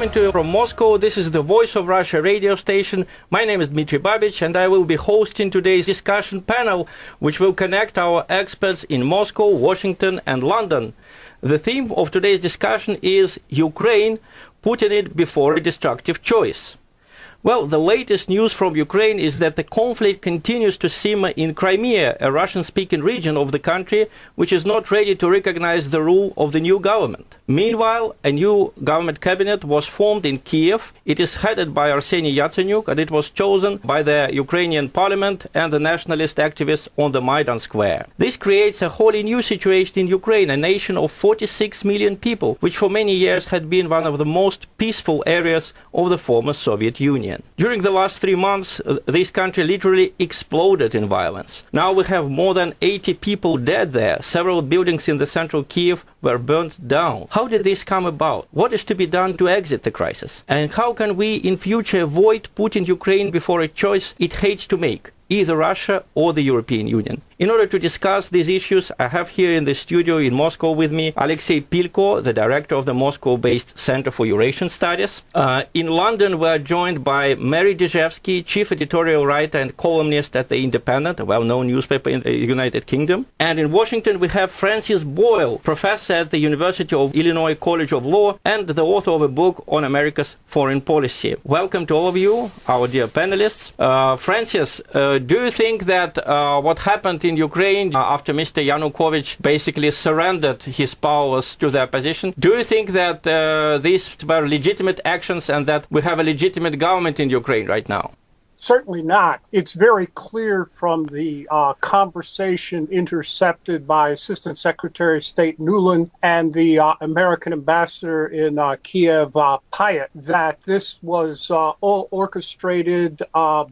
coming to you from Moscow. This is the Voice of Russia radio station. My name is Dmitry Babich, and I will be hosting today's discussion panel, which will connect our experts in Moscow, Washington, and London. The theme of today's discussion is Ukraine, putting it before a destructive choice. Well, the latest news from Ukraine is that the conflict continues to simmer in Crimea, a Russian-speaking region of the country, which is not ready to recognize the rule of the new government. Meanwhile, a new government cabinet was formed in Kiev. It is headed by Arseniy Yatsenyuk, and it was chosen by the Ukrainian parliament and the nationalist activists on the Maidan Square. This creates a wholly new situation in Ukraine, a nation of 46 million people, which for many years had been one of the most peaceful areas of the former Soviet Union. During the last 3 months, this country literally exploded in violence. Now we have more than 80 people dead there. Several buildings in the central Kiev were burnt down. How did this come about? What is to be done to exit the crisis? And how can we in future avoid putting Ukraine before a choice it hates to make, either Russia or the European Union? In order to discuss these issues, I have here in the studio in Moscow with me Alexei Pilko, the director of the Moscow-based Center for Eurasian Studies. In London, we are joined by Mary Dejevsky, chief editorial writer and columnist at The Independent, a well-known newspaper in the United Kingdom. And in Washington, we have Francis Boyle, professor at the University of Illinois College of Law and the author of a book on America's foreign policy. Welcome to all of you, our dear panelists. Francis, do you think that what happened in Ukraine after Mr. Yanukovych basically surrendered his powers to the opposition, do you think that these were legitimate actions and that we have a legitimate government in Ukraine right now? Certainly not. It's very clear from the conversation intercepted by Assistant Secretary of State Nuland and the American ambassador in Kiev, Payet, that this was all orchestrated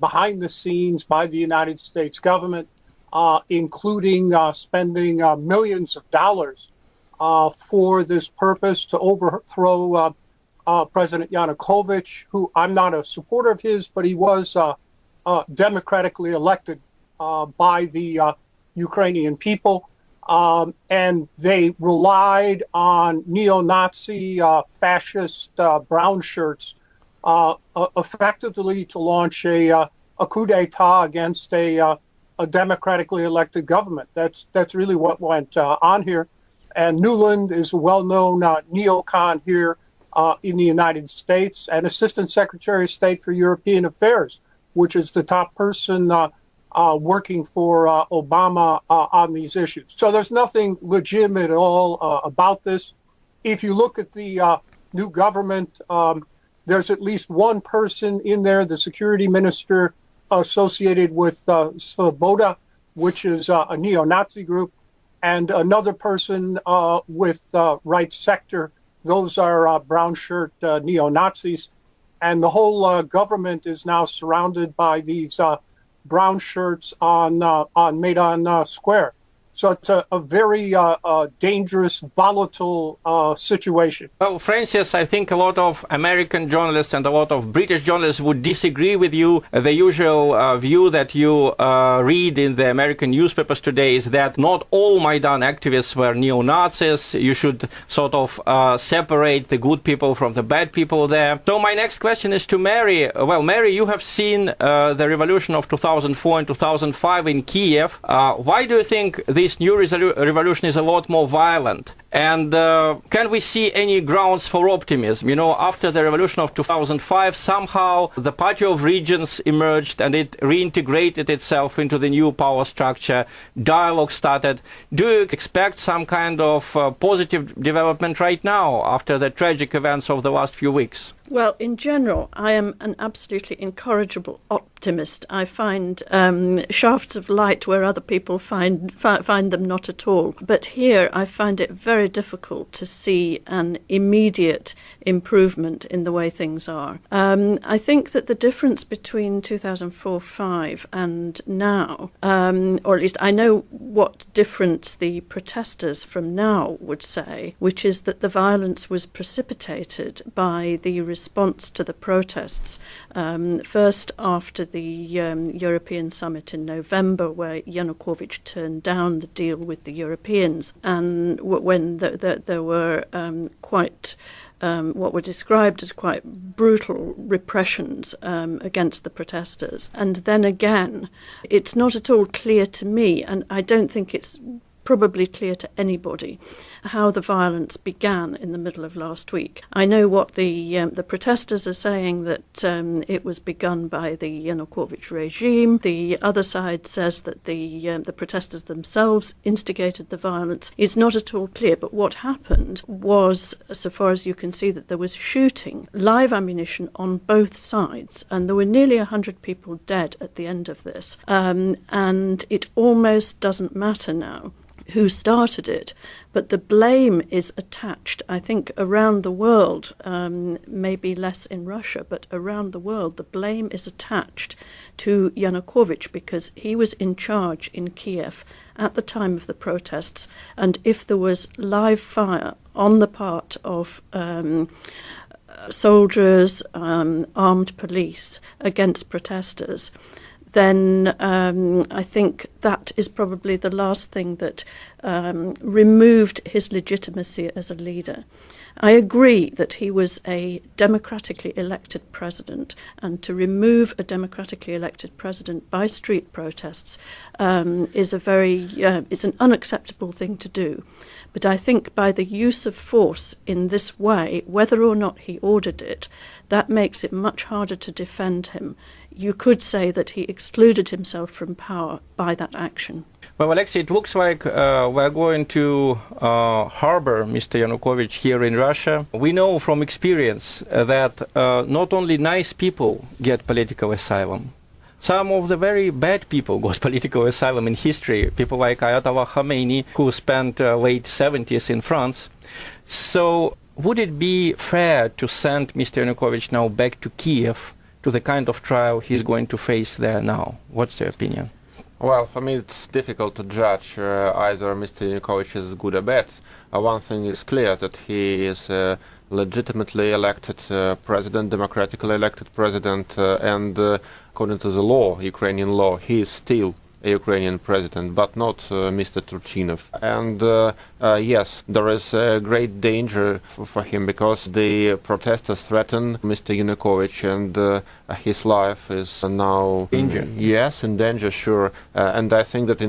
behind the scenes by the United States government, including spending millions of dollars for this purpose to overthrow President Yanukovych, who I'm not a supporter of his, but he was democratically elected by the Ukrainian people. And they relied on neo-Nazi fascist brown shirts effectively to launch a coup d'etat against a democratically elected government. That's really what went on here. And Nuland is a well-known neocon here in the United States, and Assistant Secretary of State for European Affairs, which is the top person working for Obama on these issues. So there's nothing legitimate at all about this. If you look at the new government, there's at least one person in there, the security minister, associated with Svoboda, which is a neo-Nazi group, and another person with Right Sector. Those are brown shirt neo-Nazis. And the whole government is now surrounded by these brown shirts on Maidan Square. So it's a very dangerous, volatile situation. Well, Francis, I think a lot of American journalists and a lot of British journalists would disagree with you. The usual view that you read in the American newspapers today is that not all Maidan activists were neo-Nazis. You should sort of separate the good people from the bad people there. So my next question is to Mary. Well, Mary, you have seen the revolution of 2004 and 2005 in Kiev. Why do you think this new revolution is a lot more violent? And can we see any grounds for optimism? You know, after the revolution of 2005, somehow the Party of Regions emerged and it reintegrated itself into the new power structure. Dialogue started. Do you expect some kind of positive development right now after the tragic events of the last few weeks? Well, in general, I am an absolutely incorrigible optimist. I find shafts of light where other people find them not at all. But here I find it very difficult to see an immediate improvement in the way things are. I think that the difference between 2004-05 and now, or at least I know what difference the protesters from now would say, which is that the violence was precipitated by the response to the protests, first after the European summit in November, where Yanukovych turned down the deal with the Europeans, and when there were quite what were described as quite brutal repressions against the protesters. And then again, it's not at all clear to me, and I don't think it's probably clear to anybody, how the violence began in the middle of last week. I know what the protesters are saying, that it was begun by the Yanukovych regime. The other side says that the protesters themselves instigated the violence. It's not at all clear, but what happened was, so far as you can see, that there was shooting, live ammunition on both sides, and there were nearly 100 people dead at the end of this. And it almost doesn't matter now who started it, but the blame is attached, I think, around the world, maybe less in Russia, but around the world, the blame is attached to Yanukovych because he was in charge in Kiev at the time of the protests, and if there was live fire on the part of soldiers, armed police against protesters, then I think that is probably the last thing that removed his legitimacy as a leader. I agree that he was a democratically elected president, and to remove a democratically elected president by street protests is an unacceptable thing to do. But I think by the use of force in this way, whether or not he ordered it, that makes it much harder to defend him. You could say that he excluded himself from power by that action. Well, Alexei, it looks like we're going to harbor Mr. Yanukovych here in Russia. We know from experience that not only nice people get political asylum. Some of the very bad people got political asylum in history, people like Ayatollah Khomeini, who spent late 70s in France. So would it be fair to send Mr. Yanukovych now back to Kiev to the kind of trial he's going to face there now? What's your opinion? Well, for me it's difficult to judge either Mr. Yanukovych is good or bad. One thing is clear, that he is a legitimately elected president, democratically elected president, and according to the law, Ukrainian law, he is still a Ukrainian president, but not Mr. Turchinov. And yes, there is a great danger for him, because the protesters threaten Mr. Yanukovych, and his life is now in danger. Yes, in danger, sure. And I think that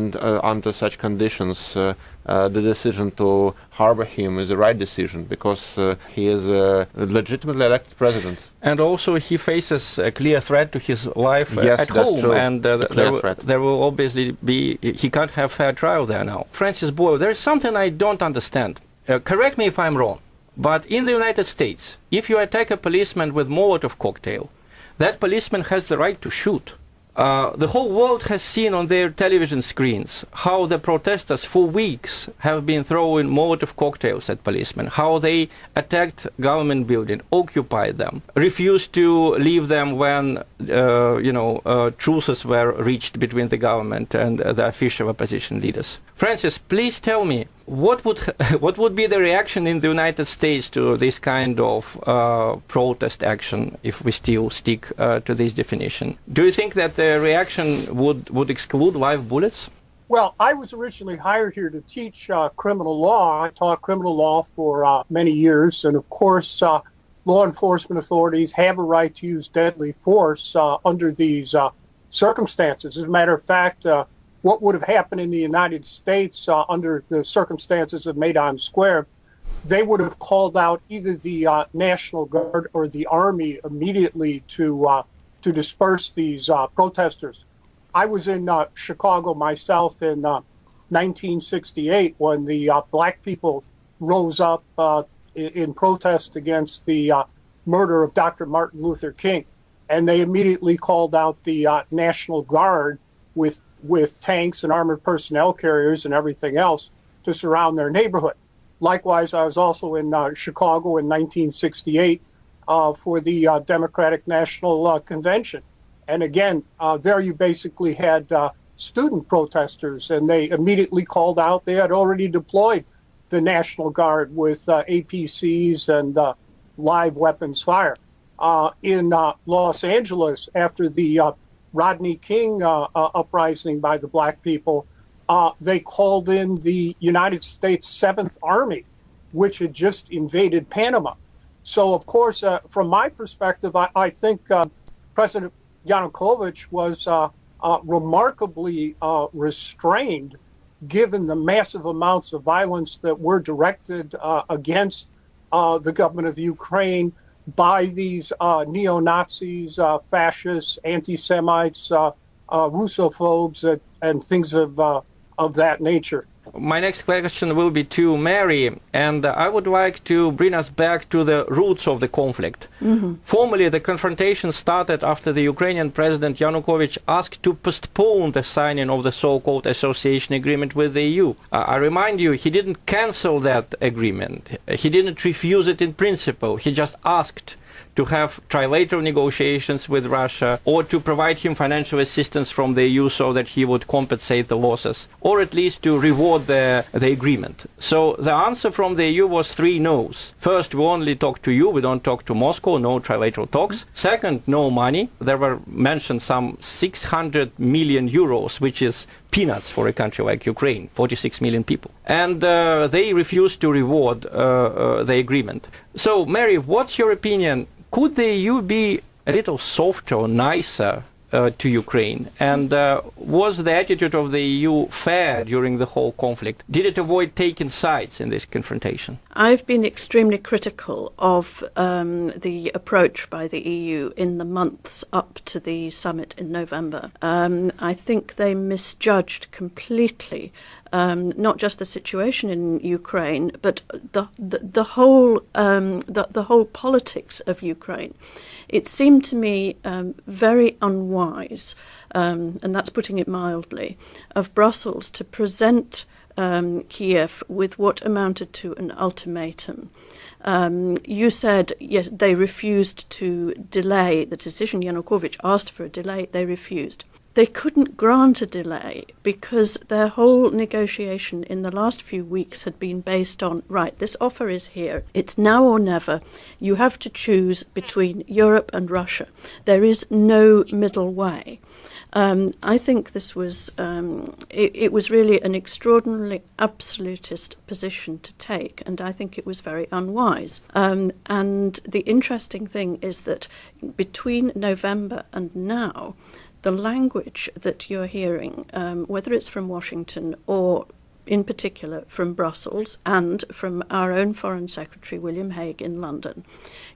under such conditions, the decision to harbor him is the right decision, because he is a legitimately elected president. And also he faces a clear threat to his life yes, at that's home, true. and there will obviously be, he can't have fair trial there now. Francis Boyle, there is something I don't understand. Correct me if I'm wrong, but in the United States, if you attack a policeman with Molotov cocktail, that policeman has the right to shoot. The whole world has seen on their television screens how the protesters for weeks have been throwing Molotov cocktails at policemen, how they attacked government buildings, occupied them, refused to leave them when, truces were reached between the government and the official opposition leaders. Francis, please tell me, what would be the reaction in the United States to this kind of protest action, if we still stick to this definition? Do you think that the reaction would exclude live bullets? Well, I was originally hired here to teach criminal law. I taught criminal law for many years, and of course, law enforcement authorities have a right to use deadly force under these circumstances. As a matter of fact, what would have happened in the United States under the circumstances of Maidan Square, they would have called out either the National Guard or the Army immediately to disperse these protesters. I was in Chicago myself in 1968 when the black people rose up in protest against the murder of Dr. Martin Luther King, and they immediately called out the National Guard with tanks and armored personnel carriers and everything else to surround their neighborhood. Likewise, I was also in Chicago in 1968 for the Democratic National Convention. And again, there you basically had student protesters, and they immediately called out. They had already deployed the National Guard with APCs and live weapons fire. In Los Angeles, after the Rodney King uprising by the black people, they called in the United States 7th Army, which had just invaded Panama. So, of course, from my perspective, I think President Yanukovych was remarkably restrained, given the massive amounts of violence that were directed against the government of Ukraine by these neo-Nazis, fascists, anti-Semites, Russophobes, and things of that nature. My next question will be to Mary, and I would like to bring us back to the roots of the conflict. Formally, the confrontation started after the Ukrainian President Yanukovych asked to postpone the signing of the so-called association agreement with the EU. I remind you, he didn't cancel that agreement. He didn't refuse it in principle. He just asked to have trilateral negotiations with Russia, or to provide him financial assistance from the EU so that he would compensate the losses, or at least to reward the agreement. So the answer from the EU was 3 no's. First, we only talk to you, we don't talk to Moscow, no trilateral talks. Second, no money. There were mentioned some 600 million euros, which is peanuts for a country like Ukraine, 46 million people. And they refused to reward the agreement. So, Mary, what's your opinion? Could the EU be a little softer or nicer to Ukraine? And was the attitude of the EU fair during the whole conflict? Did it avoid taking sides in this confrontation? I've been extremely critical of the approach by the EU in the months up to the summit in November. I think they misjudged completely not just the situation in Ukraine, but the whole politics of Ukraine. It seemed to me very unwise, and that's putting it mildly, of Brussels to present Kiev with what amounted to an ultimatum. You said, yes, they refused to delay the decision. Yanukovych asked for a delay, they refused. They couldn't grant a delay because their whole negotiation in the last few weeks had been based on, right, this offer is here, it's now or never, you have to choose between Europe and Russia. There is no middle way. I think this was, it was really an extraordinarily absolutist position to take, and I think it was very unwise. And the interesting thing is that between November and now, the language that you're hearing, whether it's from Washington or in particular from Brussels and from our own Foreign Secretary William Hague in London,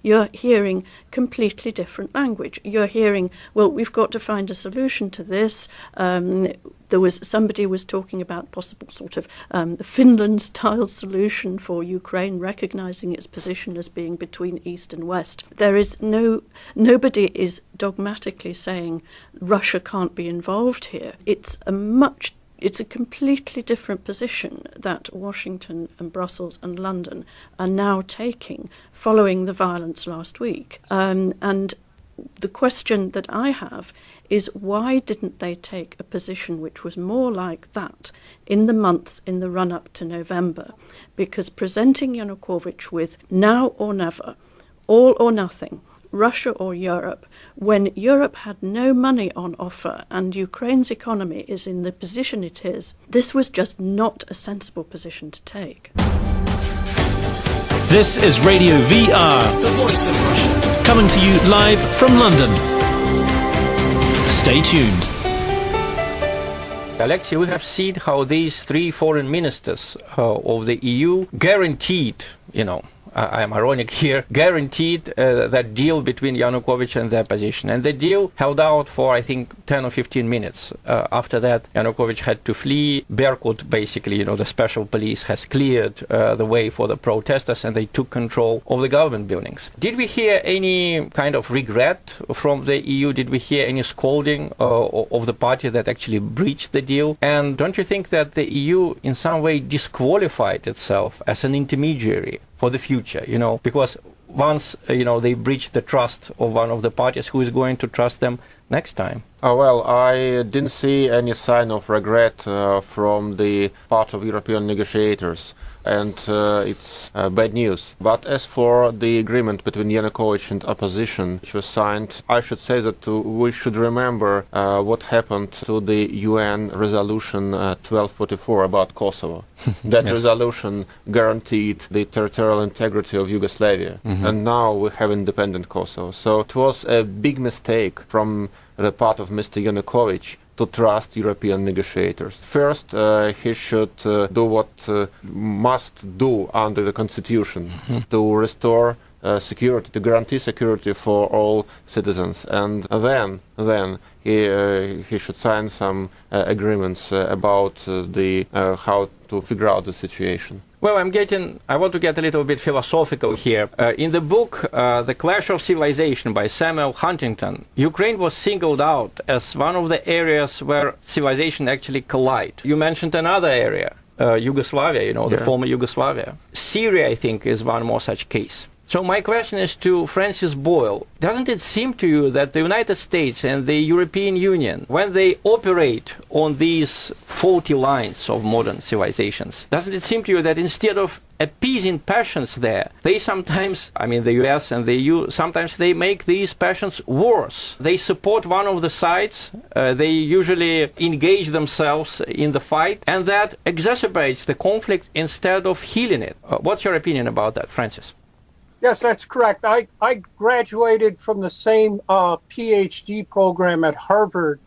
you're hearing completely different language. You're hearing, well, we've got to find a solution to this. Somebody was talking about possible sort of Finland-style solution for Ukraine, recognizing its position as being between East and West. Nobody is dogmatically saying Russia can't be involved here. It's a completely different position that Washington and Brussels and London are now taking following the violence last week. And the question that I have is, why didn't they take a position which was more like that in the months in the run-up to November? Because presenting Yanukovych with now or never, all or nothing, Russia or Europe, when Europe had no money on offer and Ukraine's economy is in the position it is, this was just not a sensible position to take. This is Radio VR, the voice of Russia, coming to you live from London. Stay tuned. Alexei, we have seen how these 3 foreign ministers of the EU guaranteed, I am ironic here, guaranteed that deal between Yanukovych and the opposition. And the deal held out for, I think, 10 or 15 minutes. After that, Yanukovych had to flee. Berkut, basically, the special police has cleared the way for the protesters, and they took control of the government buildings. Did we hear any kind of regret from the EU? Did we hear any scolding of the party that actually breached the deal? And don't you think that the EU in some way disqualified itself as an intermediary for the future, because once, they breach the trust of one of the parties, who is going to trust them next time? Well, I didn't see any sign of regret from the part of European negotiators. and it's bad news. But as for the agreement between Yanukovych and opposition, which was signed, I should say that we should remember what happened to the UN resolution 1244 about Kosovo. That Yes. resolution guaranteed the territorial integrity of Yugoslavia, and now we have independent Kosovo. So it was a big mistake from the part of Mr. Yanukovych to trust European negotiators. First, he should do what must do under the constitution to restore security, to guarantee security for all citizens, and then he should sign some agreements about how to figure out the situation. Well, I want to get a little bit philosophical here. In the book, The Clash of Civilization by Samuel Huntington, Ukraine was singled out as one of the areas where civilization actually collide. You mentioned another area, Yugoslavia, the former Yugoslavia. Syria, I think, is one more such case. So my question is to Francis Boyle. Doesn't it seem to you that the United States and the European Union, when they operate on these faulty lines of modern civilizations, doesn't it seem to you that instead of appeasing passions there, they sometimes, the US and the EU, sometimes they make these passions worse. They support one of the sides, they usually engage themselves in the fight, and that exacerbates the conflict instead of healing it. What's your opinion about that, Francis? Yes, that's correct. I graduated from the same PhD program at Harvard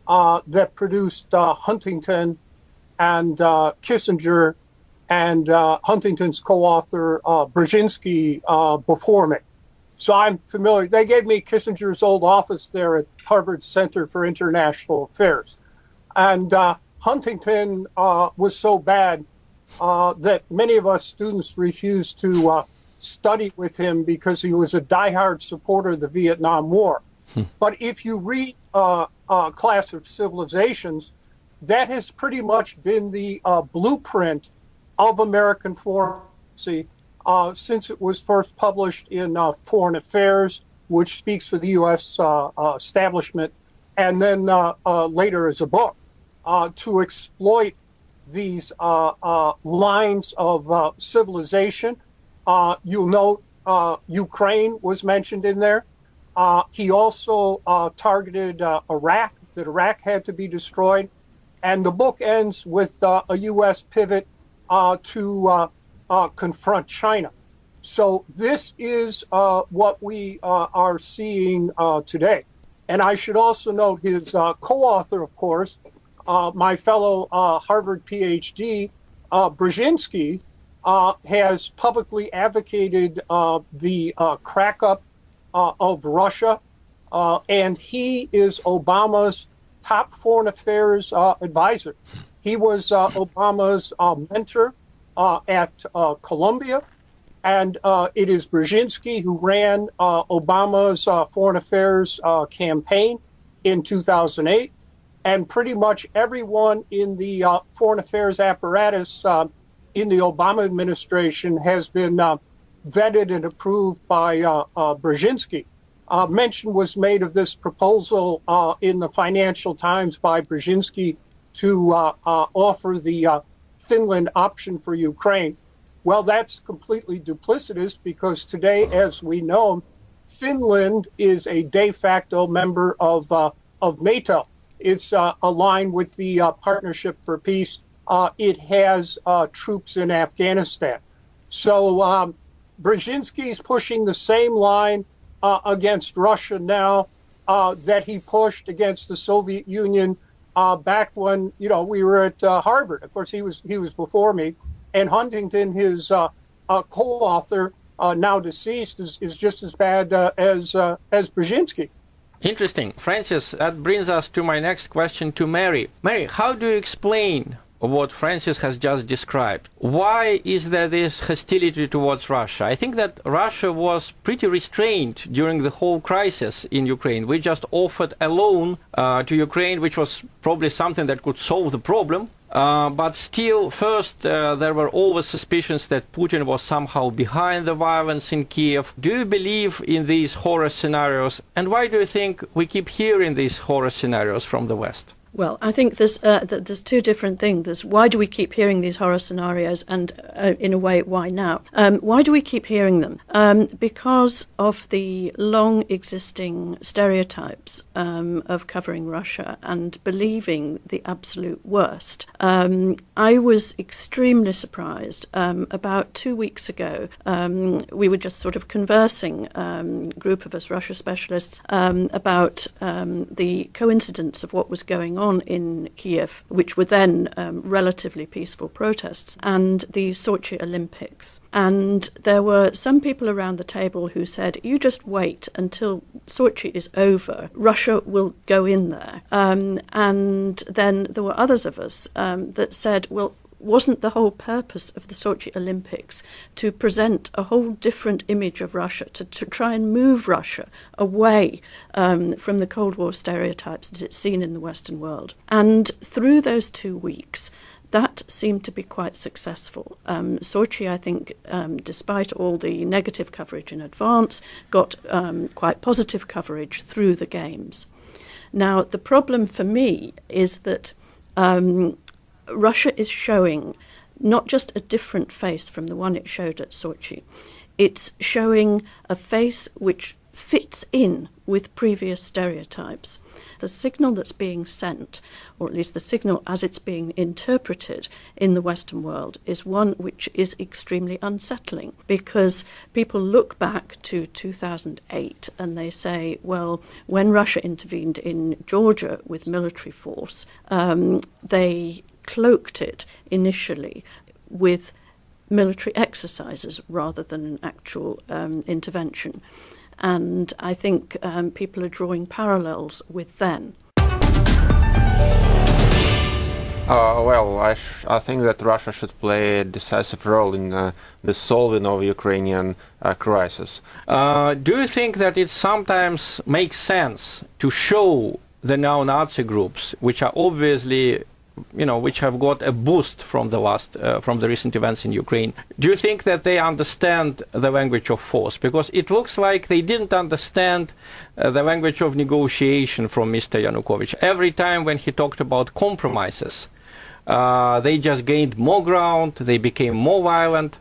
that produced Huntington and Kissinger and Huntington's co-author Brzezinski before me. So I'm familiar. They gave me Kissinger's old office there at Harvard Center for International Affairs. And Huntington was so bad that many of us students refused to study with him because he was a diehard supporter of the Vietnam War. But if you read Clash of Civilizations, that has pretty much been the blueprint of American foreign policy since it was first published in Foreign Affairs, which speaks for the U.S. Establishment, and then later as a book, to exploit these lines of civilization. You'll note Ukraine was mentioned in there. He also targeted Iraq, that Iraq had to be destroyed. And the book ends with a U.S. pivot to confront China. So this is what we are seeing today. And I should also note his co-author, of course, my fellow Harvard PhD, Brzezinski, has publicly advocated the crack-up of Russia, and he is Obama's top foreign affairs advisor. He was Obama's mentor at Columbia, and it is Brzezinski who ran Obama's foreign affairs campaign in 2008, and pretty much everyone in the foreign affairs apparatus in the Obama administration has been vetted and approved by Brzezinski. Mention was made of this proposal in the Financial Times by Brzezinski to offer the Finland option for Ukraine. Well, that's completely duplicitous because today, as we know, Finland is a de facto member of NATO. It's aligned with the Partnership for Peace. It has troops in Afghanistan. So Brzezinski is pushing the same line against Russia now that he pushed against the Soviet Union back when we were at Harvard. Of course, he was before me, and Huntington, his co-author, now deceased, is just as bad as Brzezinski. Interesting, Francis. That brings us to my next question to Mary. Mary, how do you explain what Francis has just described? Why is there this hostility towards Russia? I think that Russia was pretty restrained during the whole crisis in Ukraine. We just offered a loan to Ukraine, which was probably something that could solve the problem. But still, first, there were always suspicions that Putin was somehow behind the violence in Kiev. Do you believe in these horror scenarios? And why do you think we keep hearing these horror scenarios from the West? Well, I think there's two different things. There's why do we keep hearing these horror scenarios, and in a way, why now? Why do we keep hearing them? Because of the long existing stereotypes of covering Russia and believing the absolute worst. I was extremely surprised. About 2 weeks ago, we were just sort of conversing, group of us Russia specialists, about the coincidence of what was going on in Kiev, which were then relatively peaceful protests, and the Sochi Olympics. And there were some people around the table who said, you just wait until Sochi is over, Russia will go in there. And then there were others of us that said, well, wasn't the whole purpose of the Sochi Olympics to present a whole different image of Russia, to try and move Russia away from the Cold War stereotypes that it's seen in the Western world? And through those 2 weeks, that seemed to be quite successful. Sochi, I think, despite all the negative coverage in advance, got quite positive coverage through the Games. Now, the problem for me is that Russia is showing not just a different face from the one it showed at Sochi. It's showing a face which fits in with previous stereotypes. The signal that's being sent, or at least the signal as it's being interpreted in the Western world, is one which is extremely unsettling, because people look back to 2008 and they say, well, when Russia intervened in Georgia with military force, they cloaked it initially with military exercises rather than an actual intervention. And I think people are drawing parallels with then. Well, I think that Russia should play a decisive role in the solving of Ukrainian crisis. Do you think that it sometimes makes sense to show the neo-Nazi groups, which are obviously, which have got a boost from the recent events in Ukraine? Do you think that they understand the language of force? Because it looks like they didn't understand the language of negotiation from Mr. Yanukovych. Every time when he talked about compromises, they just gained more ground, they became more violent.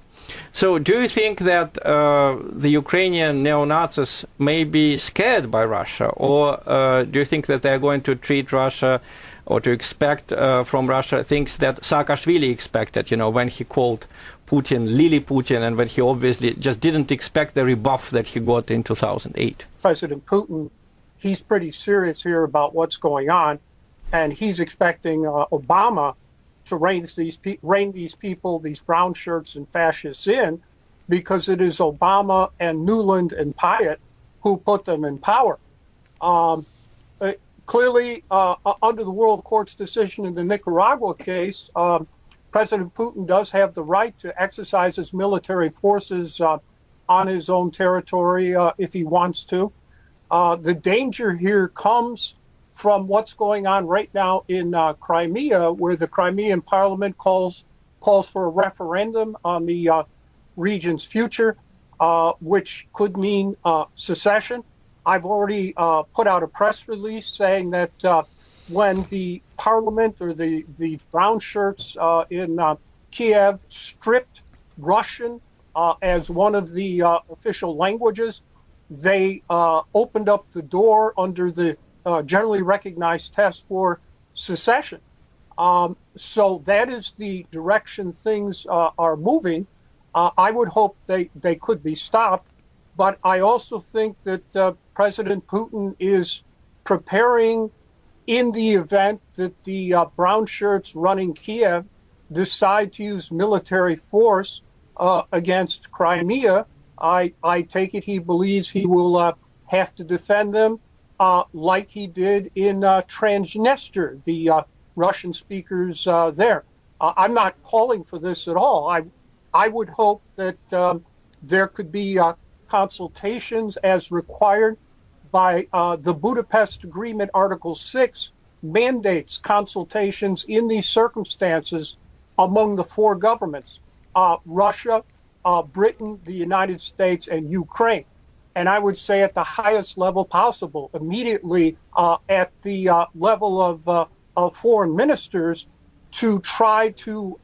So do you think that the Ukrainian neo-Nazis may be scared by Russia, or do you think that they're going to treat Russia or to expect from Russia things that Saakashvili expected, when he called Putin Lily Putin, and when he obviously just didn't expect the rebuff that he got in 2008? President Putin, he's pretty serious here about what's going on, and he's expecting Obama to rein these people, these brown shirts and fascists in, because it is Obama and Nuland and Pyatt who put them in power. Clearly, under the World Court's decision in the Nicaragua case, President Putin does have the right to exercise his military forces on his own territory if he wants to. The danger here comes from what's going on right now in Crimea, where the Crimean parliament calls for a referendum on the region's future, which could mean secession. I've already put out a press release saying that when the parliament or the brown shirts in Kiev stripped Russian as one of the official languages, they opened up the door under the generally recognized test for secession. So that is the direction things are moving. I would hope they could be stopped, but I also think that President Putin is preparing in the event that the brown shirts running Kiev decide to use military force against Crimea. I take it he believes he will have to defend them like he did in Transnistria, the Russian speakers there. I'm not calling for this at all. I would hope that there could be consultations as required by the Budapest Agreement, Article 6, mandates consultations in these circumstances among the four governments, Russia, Britain, the United States, and Ukraine. And I would say at the highest level possible, immediately at the level of of foreign ministers to try to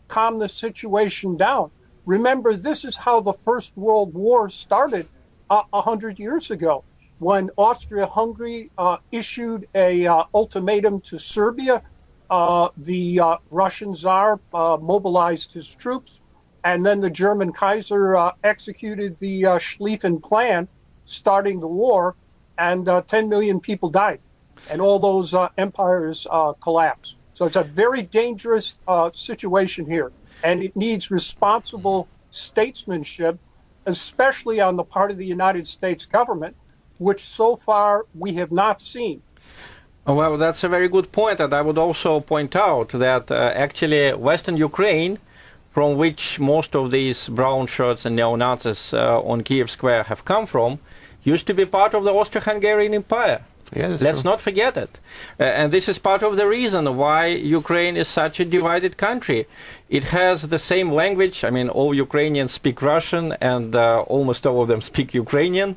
calm the situation down. Remember, this is how the First World War started 100 years ago, when Austria-Hungary issued a ultimatum to Serbia. The Russian Tsar mobilized his troops, and then the German Kaiser executed the Schlieffen Plan, starting the war, and 10 million people died, and all those empires collapsed. So it's a very dangerous situation here, and it needs responsible statesmanship, especially on the part of the United States government, which so far we have not seen. Well, that's a very good point, and I would also point out that actually Western Ukraine, from which most of these brown shirts and neo-Nazis on Kiev Square have come from, used to be part of the Austro-Hungarian Empire. Yeah, let's not forget it. And this is part of the reason why Ukraine is such a divided country. It has the same language. I mean, all Ukrainians speak Russian, and almost all of them speak Ukrainian.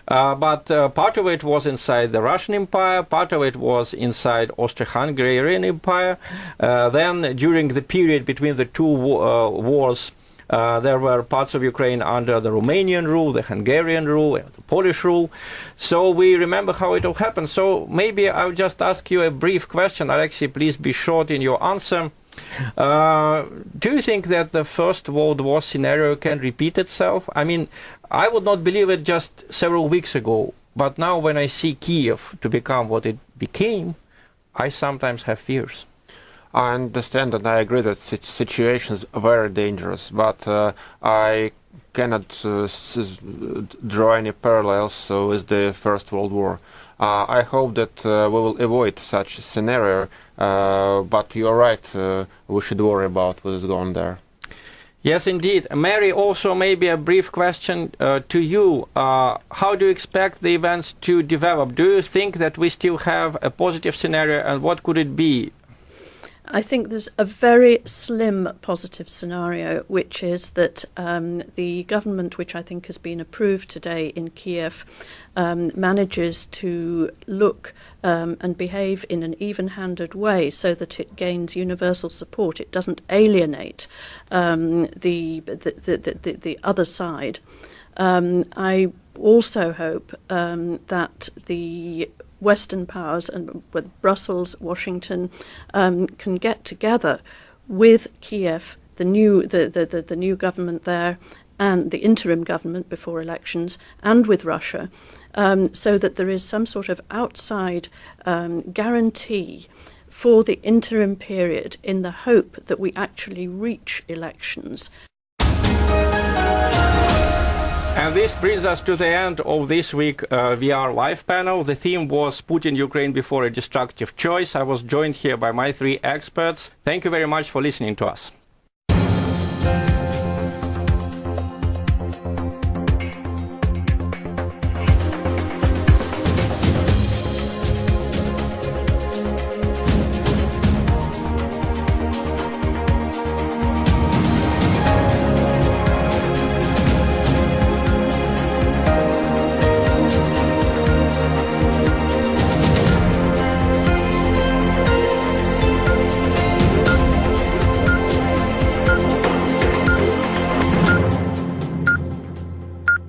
But part of it was inside the Russian Empire, part of it was inside Austro-Hungarian Empire. Then, during the period between the two wars, there were parts of Ukraine under the Romanian rule, the Hungarian rule, and the Polish rule. So we remember how it all happened. So maybe I'll just ask you a brief question. Alexei, please be short in your answer. Do you think that the First World War scenario can repeat itself? I mean, I would not believe it just several weeks ago, but now when I see Kiev to become what it became, I sometimes have fears. I understand and I agree that situation is very dangerous, but I cannot draw any parallels with the First World War. I hope that we will avoid such a scenario, but you're right, we should worry about what is going there. Yes, indeed. Mary, also maybe a brief question to you. How do you expect the events to develop? Do you think that we still have a positive scenario, and what could it be? I think there's a very slim positive scenario, which is that the government, which I think has been approved today in Kiev, manages to look and behave in an even-handed way so that it gains universal support. It doesn't alienate the other side. I also hope that the Western powers, and with Brussels, Washington, can get together with Kiev, the new government there, and the interim government before elections, and with Russia, so that there is some sort of outside guarantee for the interim period, in the hope that we actually reach elections. And this brings us to the end of this week VR live panel. The theme was Putin, Ukraine before a destructive choice. I was joined here by my three experts. Thank you very much for listening to us.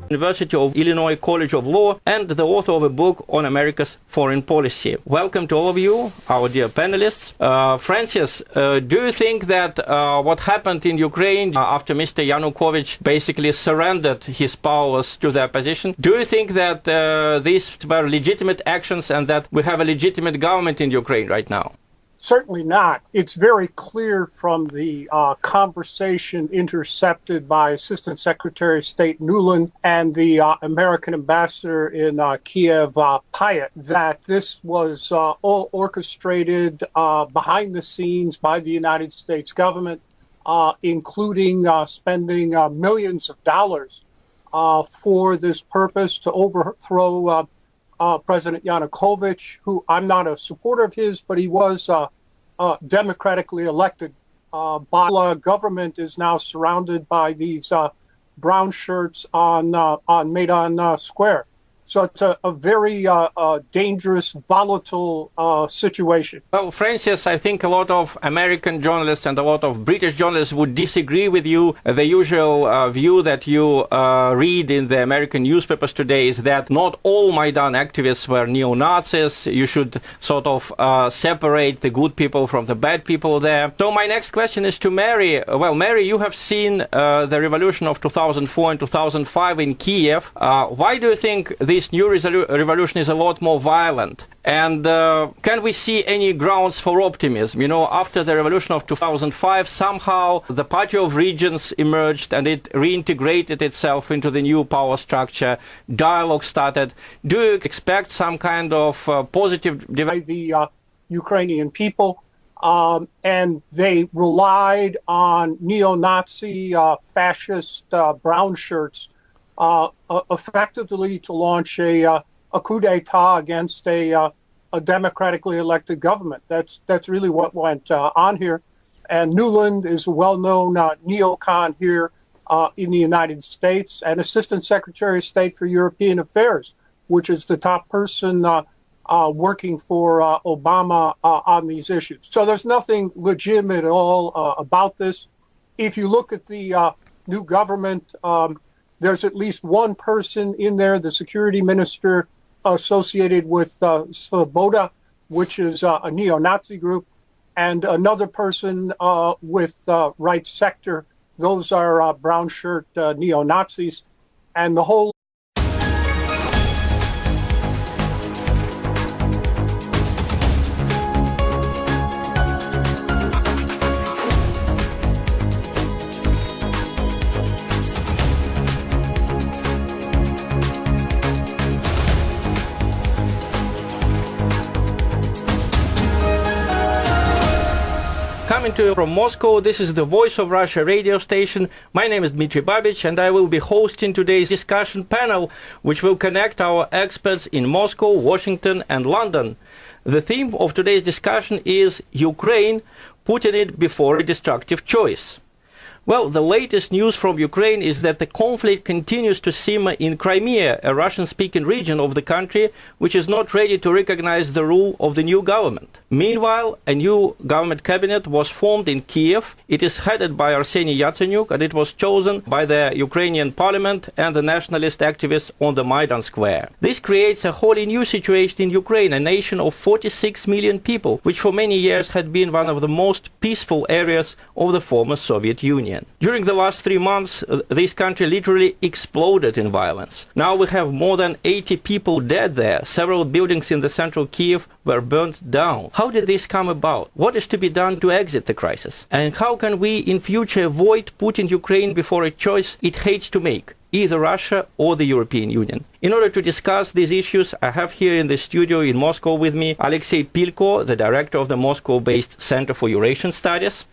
University of Illinois College of Law, and the author of a book on America's foreign policy. Welcome to all of you, our dear panelists. Francis, do you think that what happened in Ukraine after Mr. Yanukovych basically surrendered his powers to the opposition, do you think that these were legitimate actions and that we have a legitimate government in Ukraine right now? Certainly not. It's very clear from the conversation intercepted by Assistant Secretary of State Nuland and the American ambassador in Kiev, Pyatt, that this was all orchestrated behind the scenes by the United States government, including spending millions of dollars for this purpose to overthrow President Yanukovych, who I'm not a supporter of his, but he was democratically elected by government, is now surrounded by these brown shirts on Maidan Square. So it's a very dangerous, volatile situation. Well, Francis, I think a lot of American journalists and a lot of British journalists would disagree with you. The usual view that you read in the American newspapers today is that not all Maidan activists were neo-Nazis. You should sort of separate the good people from the bad people there. So my next question is to Mary. Well, Mary, you have seen the revolution of 2004 and 2005 in Kiev. Why do you think this new revolution is a lot more violent? And can we see any grounds for optimism? You know, after the revolution of 2005, somehow the Party of Regions emerged and it reintegrated itself into the new power structure. Dialogue started. Do you expect some kind of positive development? The Ukrainian people, and they relied on neo-Nazi fascist brown shirts effectively to launch a coup d'etat against a democratically elected government. That's really what went on here. And Nuland is a well-known neocon here in the United States and Assistant Secretary of State for European Affairs, which is the top person working for Obama on these issues. So there's nothing legitimate at all about this. If you look at the new government, there's at least one person in there, the security minister associated with Svoboda, which is a neo-Nazi group, and another person with right sector. Those are brown shirt neo-Nazis. And the whole Coming to you from Moscow, this is the Voice of Russia radio station. My name is Dmitry Babich, and I will be hosting today's discussion panel, which will connect our experts in Moscow, Washington, and London. The theme of today's discussion is Ukraine, putting it before a destructive choice. Well, the latest news from Ukraine is that the conflict continues to simmer in Crimea, a Russian-speaking region of the country, which is not ready to recognize the rule of the new government. Meanwhile, a new government cabinet was formed in Kiev. It is headed by Arseniy Yatsenyuk, and it was chosen by the Ukrainian parliament and the nationalist activists on the Maidan Square. This creates a wholly new situation in Ukraine, a nation of 46 million people, which for many years had been one of the most peaceful areas of the former Soviet Union. During the last 3 months, this country literally exploded in violence. Now we have more than 80 people dead there. Several buildings in the central Kiev were burnt down. How did this come about? What is to be done to exit the crisis? And how can we in future avoid putting Ukraine before a choice it hates to make, either Russia or the European Union? In order to discuss these issues, I have here in the studio in Moscow with me Alexei Pilko, the director of the Moscow-based Center for Eurasian Studies.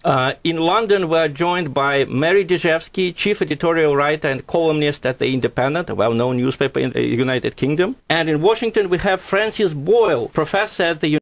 In London, we are joined by Mary Dejevsky, chief editorial writer and columnist at The Independent, a well-known newspaper in the United Kingdom. And in Washington, we have Francis Boyle, professor at the